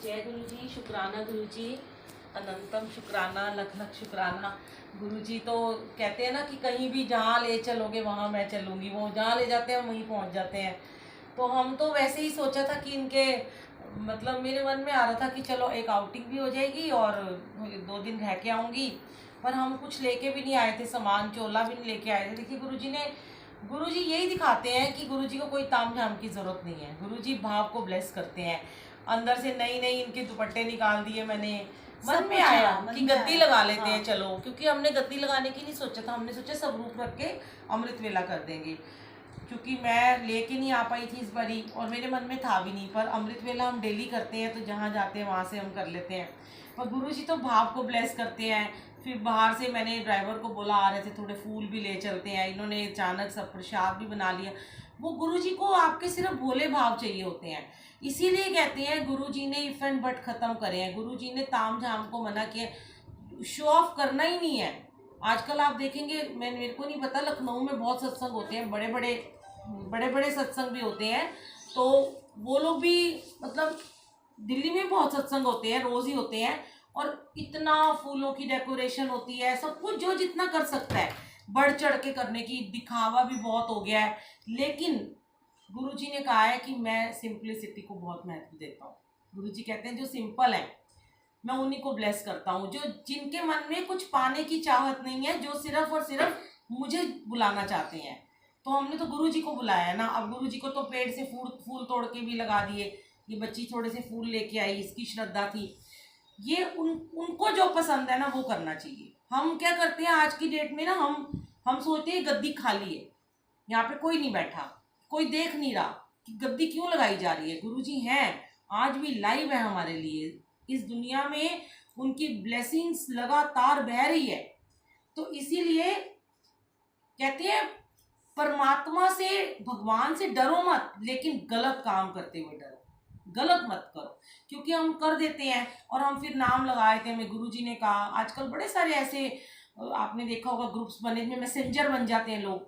जय गुरु जी। शुक्राना गुरु जी, अनंतम शुक्राना, लख लख शुक्राना। गुरु जी तो कहते हैं ना कि कहीं भी जहाँ ले चलोगे वहाँ मैं चलूँगी, वो जहाँ ले जाते हैं वहीं पहुँच जाते हैं। तो हम तो वैसे ही सोचा था कि इनके मतलब मेरे मन में आ रहा था कि चलो एक आउटिंग भी हो जाएगी और 2 दिन रह के आऊँगी। पर हम कुछ लेके भी नहीं आए थे, सामान चोला भी नहीं लेके आए थे। देखिए गुरु जी यही दिखाते हैं कि गुरु जी को कोई ताम झाम की ज़रूरत नहीं है। गुरु जी भाव को ब्लेस करते हैं। अंदर से नई नई इनके दुपट्टे निकाल दिए मैंने। मन में आया कि गद्दी लगा लेते हैं, चलो, क्योंकि हमने गद्दी लगाने की नहीं सोचा था। हमने सोचा सब रूप रख के अमृत वेला कर देंगे, क्योंकि मैं लेके नहीं आ पाई थी इस बारी और मेरे मन में था भी नहीं। पर अमृत वेला हम डेली करते हैं, तो जहाँ जाते हैं वहाँ से हम कर लेते हैं। पर गुरु जी तो भाव को ब्लेस करते हैं। फिर बाहर से मैंने ड्राइवर को बोला, आ रहे थे थोड़े फूल भी ले चलते हैं। इन्होंने अचानक सब प्रसाद भी बना लिया। वो गुरु जी को आपके सिर्फ भोले भाव चाहिए होते हैं। इसीलिए कहते हैं गुरु जी ने इफ एंड बट खत्म करे हैं। गुरु जी ने ताम झाम को मना किया, शो ऑफ करना ही नहीं है। आजकल आप देखेंगे, मेरे को नहीं पता, लखनऊ में बहुत सत्संग होते हैं, बड़े बड़े सत्संग भी होते हैं। तो वो लोग भी मतलब दिल्ली में बहुत सत्संग होते हैं, रोज ही होते हैं, और इतना फूलों की डेकोरेशन होती है, सब कुछ जो जितना कर सकता है बढ़ चढ़ के करने की, दिखावा भी बहुत हो गया है। लेकिन गुरुजी ने कहा है कि मैं सिंपलिसिटी को बहुत महत्व देता हूँ। गुरुजी कहते हैं जो सिंपल है मैं उन्हीं को ब्लेस करता हूँ, जो जिनके मन में कुछ पाने की चाहत नहीं है, जो सिर्फ और सिर्फ मुझे बुलाना चाहते हैं। तो हमने तो गुरुजी को बुलाया है ना। अब गुरुजी को तो पेड़ से फूल तोड़ के भी लगा दिए। ये बच्ची थोड़े से फूल लेके आई, इसकी श्रद्धा थी। ये उनको जो पसंद है ना वो करना चाहिए। हम क्या करते हैं आज की डेट में ना, हम सोचते हैं गद्दी खाली है, यहाँ पे कोई नहीं बैठा, कोई देख नहीं रहा कि गद्दी क्यों लगाई जा रही है। गुरुजी हैं, आज भी लाइव है हमारे लिए इस दुनिया में। उनकी ब्लेसिंग्स लगातार बह रही है। तो इसीलिए कहते हैं परमात्मा से, भगवान से डरो मत, लेकिन गलत काम करते हुए डरो। गलत मत करो, क्योंकि हम कर देते हैं और हम फिर नाम लगाए थे। हमें गुरुजी ने कहा, आजकल बड़े सारे ऐसे आपने देखा होगा ग्रुप्स बने में मैसेंजर बन जाते हैं लोग,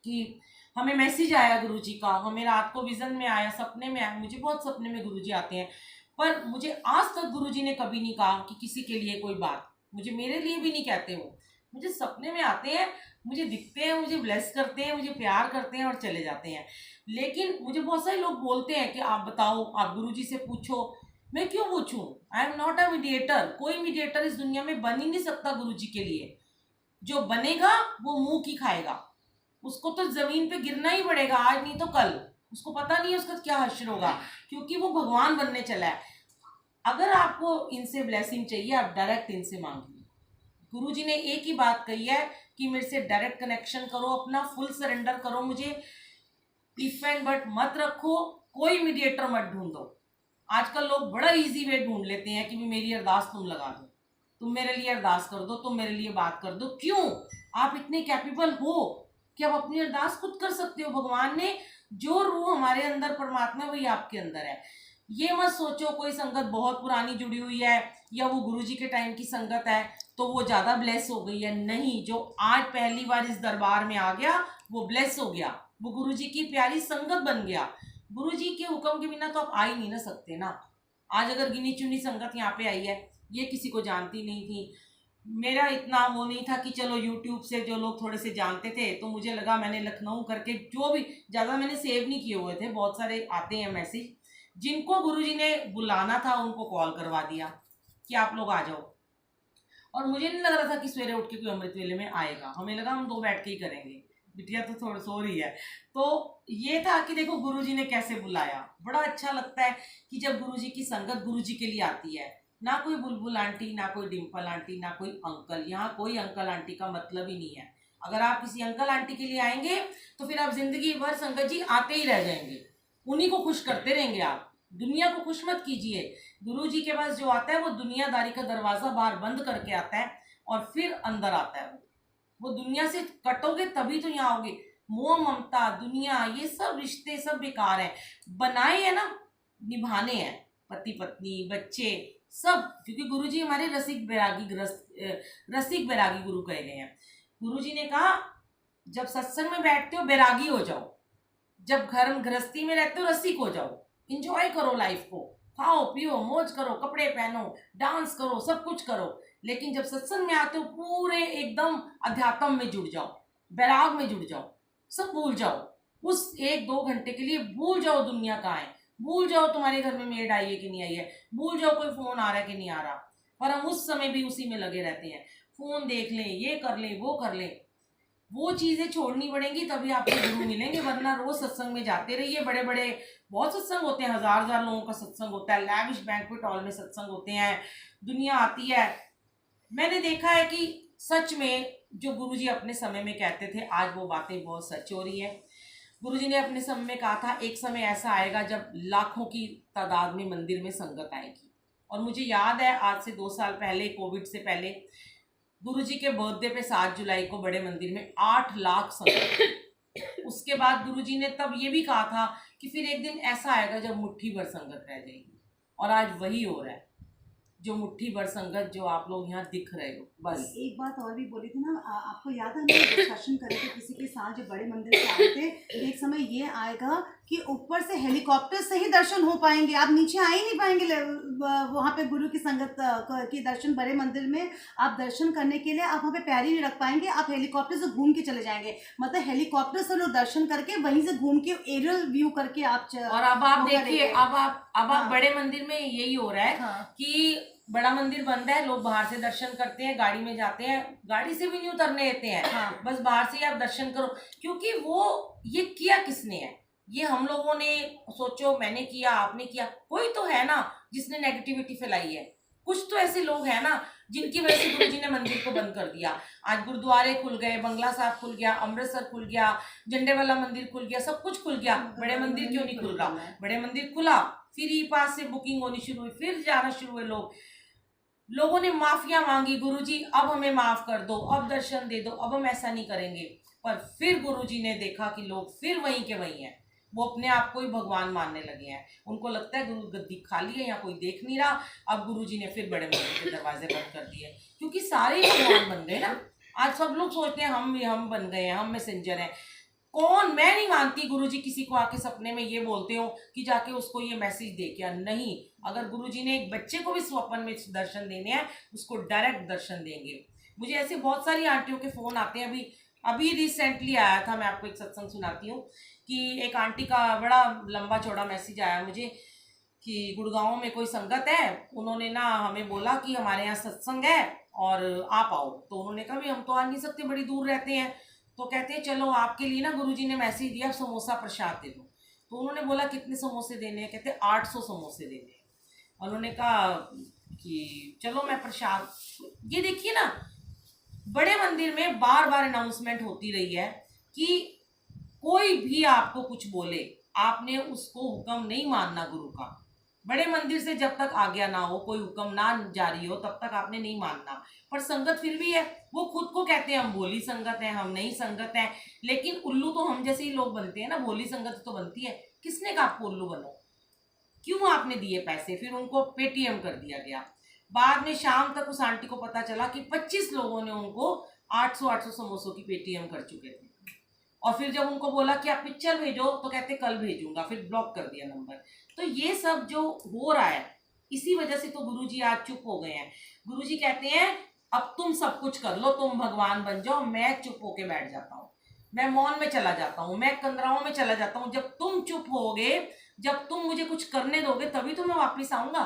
कि हमें मैसेज आया गुरुजी का, हमें रात को विजन में आया, सपने में आया। मुझे बहुत सपने में गुरुजी आते हैं, पर मुझे आज तक गुरुजी ने कभी नहीं कहा कि किसी के लिए कोई बात। मुझे मेरे लिए भी नहीं कहते वो, मुझे सपने में आते हैं, मुझे दिखते हैं, मुझे ब्लेस करते हैं, मुझे प्यार करते हैं और चले जाते हैं। लेकिन मुझे बहुत सारे लोग बोलते हैं कि आप बताओ, आप गुरुजी से पूछो। मैं क्यों पूछूं? I am not a mediator. कोई मीडिएटर इस दुनिया में बन ही नहीं सकता गुरुजी के लिए। जो बनेगा वो मुंह की खाएगा, उसको तो जमीन पे गिरना ही पड़ेगा, आज नहीं तो कल। उसको पता नहीं है उसका क्या हश्र होगा, क्योंकि वो भगवान बनने चला है। अगर आपको इनसे ब्लेसिंग चाहिए, आप डायरेक्ट इनसे मांगिए। गुरुजी ने एक ही बात कही है कि मेरे से डायरेक्ट कनेक्शन करो, अपना फुल सरेंडर करो मुझे, इफ एंड बट मत रखो, कोई मीडिएटर मत ढूंढो। आजकल लोग बड़ा इजी वे ढूंढ लेते हैं कि मेरी अरदास तुम लगा दो, तुम मेरे लिए अरदास कर दो, तुम मेरे लिए बात कर दो। क्यों? आप इतने कैपेबल हो कि आप अपनी अरदास खुद कर सकते हो। भगवान ने जो रूह हमारे अंदर परमात्मा वही आपके अंदर है। ये मत सोचो कोई संगत बहुत पुरानी जुड़ी हुई है या वो गुरुजी के टाइम की संगत है तो वो ज्यादा ब्लेस हो गई है। नहीं, जो आज पहली बार इस दरबार में आ गया वो ब्लेस हो गया, वो गुरुजी की प्यारी संगत बन गया। गुरुजी के हुक्म के बिना तो आप आ ही नहीं ना सकते ना। आज अगर गिनी चुनी संगत यहाँ पे आई है, ये किसी को जानती नहीं थी। मेरा इतना वो नहीं था कि चलो यूट्यूब से जो लोग थोड़े से जानते थे, तो मुझे लगा मैंने लखनऊ करके, जो भी ज़्यादा मैंने सेव नहीं किए हुए थे, बहुत सारे आते हैं मैसेज, जिनको गुरुजी ने बुलाना था उनको कॉल करवा दिया कि आप लोग आ जाओ। और मुझे नहीं लग रहा था कि सवेरे उठ के कोई अमृत वेले में आएगा, हमें लगा हम 2 बैठ के ही करेंगे, बिटिया तो थोड़ा सो रही है। तो ये था कि देखो गुरुजी ने कैसे बुलाया। बड़ा अच्छा लगता है कि जब गुरुजी की संगत गुरुजी के लिए आती है। ना कोई बुलबुल आंटी, ना कोई डिम्पल आंटी, ना कोई अंकल। यहाँ कोई अंकल आंटी का मतलब ही नहीं है। अगर आप किसी अंकल आंटी के लिए आएंगे तो फिर आप जिंदगी भर संगत जी आते ही रह जाएंगे, उन्हीं को खुश करते रहेंगे। आप दुनिया को खुश मत कीजिए। गुरु जी के पास जो आता है वो दुनियादारी का दरवाजा बाहर बंद करके आता है और फिर अंदर आता है। वो दुनिया से कटोगे तभी तो यहाँ आओगे। मोह ममता, दुनिया, ये सब रिश्ते सब बेकार हैं। बनाए हैं ना, निभाने हैं, पति पत्नी बच्चे सब, क्योंकि गुरुजी हमारे रसिक बैरागी गुरु कहे गए हैं। गुरुजी ने कहा जब सत्संग में बैठते हो बैरागी हो जाओ, जब घर गृहस्थी में रहते हो रसिक हो जाओ, इंजॉय करो लाइफ को। खाओ पियो मौज करो, कपड़े पहनो, डांस करो, सब कुछ करो, लेकिन जब सत्संग में आते हो पूरे एकदम अध्यात्म में जुड़ जाओ, वैराग में जुड़ जाओ, सब भूल जाओ। उस 1-2 घंटे के लिए भूल जाओ दुनिया कहाँ है, भूल जाओ तुम्हारे घर में मेड आई है कि नहीं आई है, भूल जाओ कोई फोन आ रहा है कि नहीं आ रहा। पर हम उस समय भी उसी में लगे रहते हैं, फोन देख लें, ये कर लें, वो कर लें। वो चीजें छोड़नी पड़ेंगी तभी आपको गुरु मिलेंगे, वरना रोज सत्संग में जाते रहिए। बड़े बड़े बहुत सत्संग होते हैं, हजार हजार लोगों का सत्संग होता है, लैविश बैंक्वेट हॉल में सत्संग होते हैं, दुनिया आती है। मैंने देखा है कि सच में जो गुरुजी अपने समय में कहते थे, आज वो बातें बहुत सच हो रही है। गुरुजी ने अपने समय में कहा था, एक समय ऐसा आएगा जब लाखों की तादाद में मंदिर में संगत आएगी। और मुझे याद है आज से 2 साल पहले, कोविड से पहले, गुरुजी के बर्थडे पे 7 जुलाई को बड़े मंदिर में 8 लाख संगत। उसके बाद गुरुजी ने तब ये भी कहा था कि फिर एक दिन ऐसा आएगा जब मुट्ठी भर संगत रह जाएगी, और आज वही हो रहा है, जो मुट्ठी भर संगत जो आप लोग यहाँ दिख रहे हो। बस एक बात और भी बोली थी ना, आपको याद है हम डिस्कशन करे थे किसी के साथ जो बड़े मंदिर से आए थे, एक समय ये आएगा कि ऊपर से हेलीकॉप्टर से ही दर्शन हो पाएंगे, आप नीचे आ ही नहीं पाएंगे वहाँ पे गुरु की संगत के दर्शन। बड़े मंदिर में आप दर्शन करने के लिए आप वहाँ पे पैर ही नहीं रख पाएंगे, आप हेलीकॉप्टर से घूम के चले जाएंगे, मतलब हेलीकॉप्टर से लोग दर्शन करके वहीं से घूम के एरियल व्यू करके आप और अब आप देखिए, अब आप बड़े मंदिर में यही हो रहा है कि बड़ा मंदिर बंद है, लोग बाहर से दर्शन करते हैं, गाड़ी में जाते हैं, गाड़ी से भी नहीं उतरने देते हैं, बस बाहर से ही आप दर्शन करो। क्योंकि वो ये किया किसने है, ये हम लोगों ने, सोचो मैंने किया, आपने किया, कोई तो है ना जिसने नेगेटिविटी फैलाई है। कुछ तो ऐसे लोग हैं ना जिनकी वजह से गुरुजी ने मंदिर को बंद कर दिया। आज गुरुद्वारे खुल गए, बंगला साहब खुल गया, अमृतसर खुल गया, झंडे वाला मंदिर खुल गया, सब कुछ खुल गया, बड़े मंदिर क्यों नहीं खुल रहा? बड़े मंदिर खुला, फिर ई पास से बुकिंग होनी शुरू हुई, फिर जाना शुरू हुए लोगों ने माफिया मांगी, गुरुजी अब हमें माफ कर दो, अब दर्शन दे दो, अब हम ऐसा नहीं करेंगे। पर फिर गुरुजी ने देखा कि लोग फिर वहीं के वहीं हैं, वो अपने आप को ही भगवान मानने लगे हैं, उनको लगता है गुरु गद्दी खाली है, यहाँ कोई देख नहीं रहा। अब गुरुजी ने फिर बड़े मंदिर के दरवाजे बंद कर दिए, क्योंकि सारे भगवान बन गए ना। आज सब लोग सोचते हैं हम बन गए हैं, हम मैसेंजर हैं। कौन? मैं नहीं मानती गुरुजी किसी को आके सपने में ये बोलते हो कि जाके उसको ये मैसेज दे क्या, नहीं। अगर गुरुजी ने एक बच्चे को भी स्वप्न में दर्शन देने हैं, उसको डायरेक्ट दर्शन देंगे। मुझे ऐसे बहुत सारी आंटियों के फोन आते हैं, अभी रिसेंटली आया था, मैं आपको एक सत्संग सुनाती हूँ कि एक आंटी का बड़ा लंबा चौड़ा मैसेज आया मुझे कि गुड़गांव में कोई संगत है, उन्होंने ना हमें बोला कि हमारे यहाँ सत्संग है और आप आओ। तो उन्होंने कहा भी हम तो आ नहीं सकते, बड़ी दूर रहते हैं। तो कहते हैं चलो आपके लिए ना गुरुजी ने मैसेज दिया, समोसा प्रसाद दे दो। तो उन्होंने बोला कितने समोसे देने हैं? कहते 800 समोसे देने हैं। उन्होंने कहा कि चलो मैं प्रसाद। ये देखिए ना, बड़े मंदिर में बार बार अनाउंसमेंट होती रही है कि कोई भी आपको कुछ बोले, आपने उसको हुक्म नहीं मानना गुरु का। बड़े मंदिर से जब तक आज्ञा ना हो, कोई हुक्म ना जारी हो, तब तक आपने नहीं मानना। पर संगत फिर भी है, वो खुद को कहते हैं हम भोली संगत है, हम नहीं संगत है, लेकिन उल्लू तो हम जैसे ही लोग बनते हैं ना, भोली संगत तो बनती है। किसने कहा आपको उल्लू बनो? क्यों आपने दिए पैसे? फिर उनको पेटीएम कर दिया गया। बाद में शाम तक उस आंटी को पता चला कि 25 लोगों ने उनको 800 समोसों की पेटीएम कर चुके थे। और फिर जब उनको बोला कि आप पिक्चर भेजो, तो कहते कल भेजूंगा, फिर ब्लॉक कर दिया नंबर। तो ये सब जो हो रहा है, इसी वजह से तो गुरुजी आज चुप हो गए हैं। गुरुजी कहते हैं अब तुम सब कुछ कर लो, तुम भगवान बन जाओ, मैं चुप होके बैठ जाता हूँ, मैं मौन में चला जाता हूँ, मैं कंदराओं में चला जाता हूँ। जब तुम चुप होगे, जब तुम मुझे कुछ करने दोगे, तभी तो मैं वापिस आऊंगा।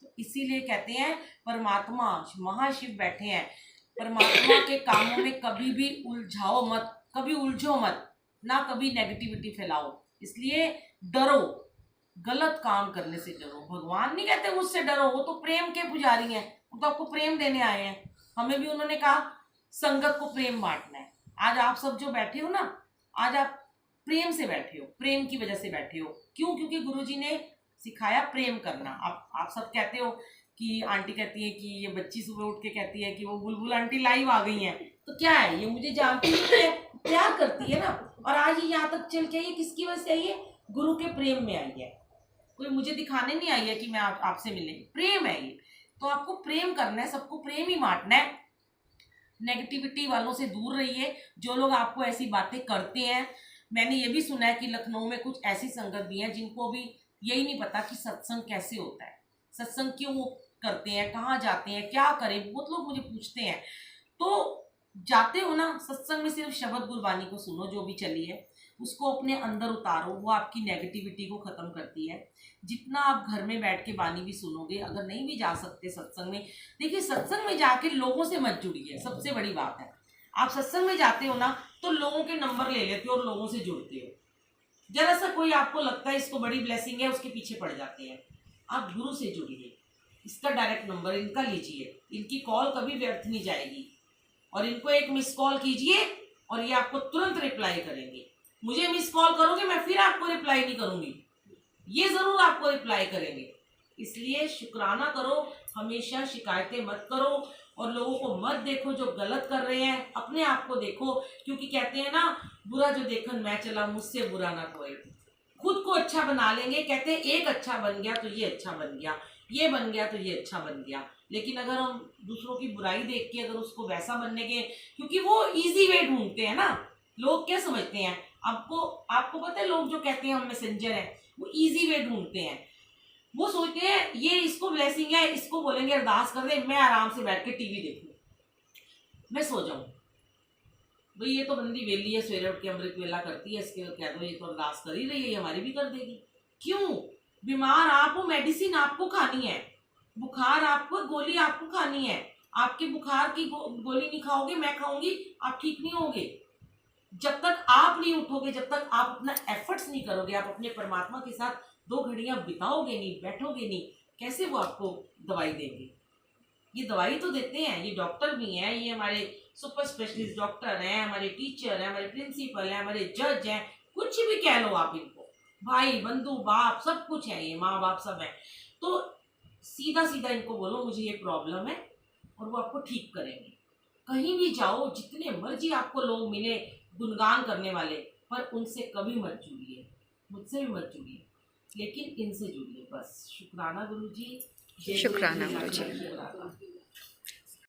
तो इसीलिए कहते हैं परमात्मा महाशिव बैठे हैं, परमात्मा के कामों में कभी भी उलझाओ मत, कभी उलझो मत, ना कभी नेगेटिविटी फैलाओ। इसलिए डरो, गलत काम करने से डरो। भगवान नहीं कहते उससे डरो, वो तो प्रेम के पुजारी हैं, वो तो आपको प्रेम देने आए हैं। हमें भी उन्होंने कहा संगत को प्रेम बांटना है। आज आप सब जो बैठे हो ना, आज आप प्रेम से बैठे हो, प्रेम की वजह से बैठे हो। क्यों? क्योंकि गुरुजी ने सिखाया प्रेम करना। आप सब कहते हो कि आंटी कहती है कि ये बच्ची सुबह उठ के कहती है कि वो बुलबुल आंटी लाइव आ गई हैं, तो क्या है, ये मुझे जानती है, प्यार करती है ना। और आज ये यहाँ तक चल के आई है, किसकी वजह से आई है? गुरु के प्रेम में आई है। कोई मुझे दिखाने नहीं आई है कि मैं आपसे मिले, प्रेम है ये। तो आपको प्रेम करना है, सबको प्रेम ही बांटना है। नेगेटिविटी वालों से दूर रहिए, जो लोग आपको ऐसी बातें करते हैं। मैंने ये भी सुना है कि लखनऊ में कुछ ऐसी संगत भी है जिनको भी यही नहीं पता कि सत्संग कैसे होता है, सत्संग क्यों करते हैं, कहाँ जाते हैं, क्या करें। बहुत लोग मुझे पूछते हैं। तो जाते हो ना सत्संग में, सिर्फ शब्द गुरबानी को सुनो, जो भी चली है उसको अपने अंदर उतारो, वो आपकी नेगेटिविटी को खत्म करती है। जितना आप घर में बैठ के बानी भी सुनोगे, अगर नहीं भी जा सकते सत्संग में, देखिए सत्संग में जाके लोगों से मत जुड़िए, सबसे बड़ी बात है। आप सत्संग में जाते हो ना तो लोगों के नंबर ले लेते हो और लोगों से जुड़ते हो। जरा सा कोई आपको लगता है इसको बड़ी ब्लेसिंग है, उसके पीछे पड़ जाते हैं। आप गुरु से जुड़िए, इसका डायरेक्ट नंबर इनका लीजिए, इनकी कॉल कभी व्यर्थ नहीं जाएगी, और इनको एक मिस कॉल कीजिए और ये आपको तुरंत रिप्लाई करेंगे। मुझे मिस कॉल करोगे, मैं फिर आपको रिप्लाई नहीं करूंगी, ये जरूर आपको रिप्लाई करेंगे। इसलिए शुक्राना करो, हमेशा शिकायतें मत करो, और लोगों को मत देखो जो गलत कर रहे हैं, अपने आप को देखो। क्योंकि कहते हैं ना, बुरा जो देखन मैं चला, मुझसे बुरा ना कोई। खुद को अच्छा बना लेंगे, कहते हैं एक अच्छा बन गया तो ये अच्छा बन गया, ये बन गया तो ये अच्छा बन गया। लेकिन अगर हम दूसरों की बुराई देख के अगर उसको वैसा बनने के, क्योंकि वो इजी वे ढूंढते हैं ना, लोग क्या समझते हैं, आपको आपको पता है, लोग जो कहते हैं हम मैसेंजर हैं, वो इजी वे ढूंढते हैं। वो सोचते हैं ये इसको ब्लेसिंग है, इसको बोलेंगे अरदास कर दे, मैं आराम से बैठ के टीवी देखूं, मैं सो जाऊं। भाई ये तो बंदी वेली है, सवेरे उठ के अमृत वेला करती है, इसके कह दो ये तो अरदास कर ही रही है, ये हमारी भी कर देगी। क्यों? बीमार आप हो, मेडिसिन आपको खानी है, बुखार आपको, गोली आपको खानी है। आपके बुखार की गोली नहीं खाओगे, मैं खाऊंगी, आप ठीक नहीं होगे। जब तक आप नहीं उठोगे, जब तक आप अपना एफर्ट्स नहीं करोगे, आप अपने परमात्मा के साथ 2 घड़ियां बिताओगे नहीं, बैठोगे नहीं, कैसे वो आपको दवाई देंगे। ये दवाई तो देते हैं, ये डॉक्टर भी हैं, ये हमारे सुपर स्पेशलिस्ट डॉक्टर हैं, हमारे टीचर हैं, हमारे प्रिंसिपल हैं, हमारे जज हैं, कुछ भी कह लो आप इनको, भाई बंधु बाप सब कुछ है, ये माँ बाप सब है। तो सीधा सीधा इनको बोलो मुझे ये प्रॉब्लम है, और वो आपको ठीक करेंगे। कहीं भी जाओ, जितने मर्जी आपको लोग मिले गुणगान करने वाले, पर उनसे कभी मत जुड़िए, मुझसे भी मत जुड़िए, लेकिन इनसे जुड़िए बस। शुक्राना गुरु जी, शुक्राना गुरु जी। शुक्राना।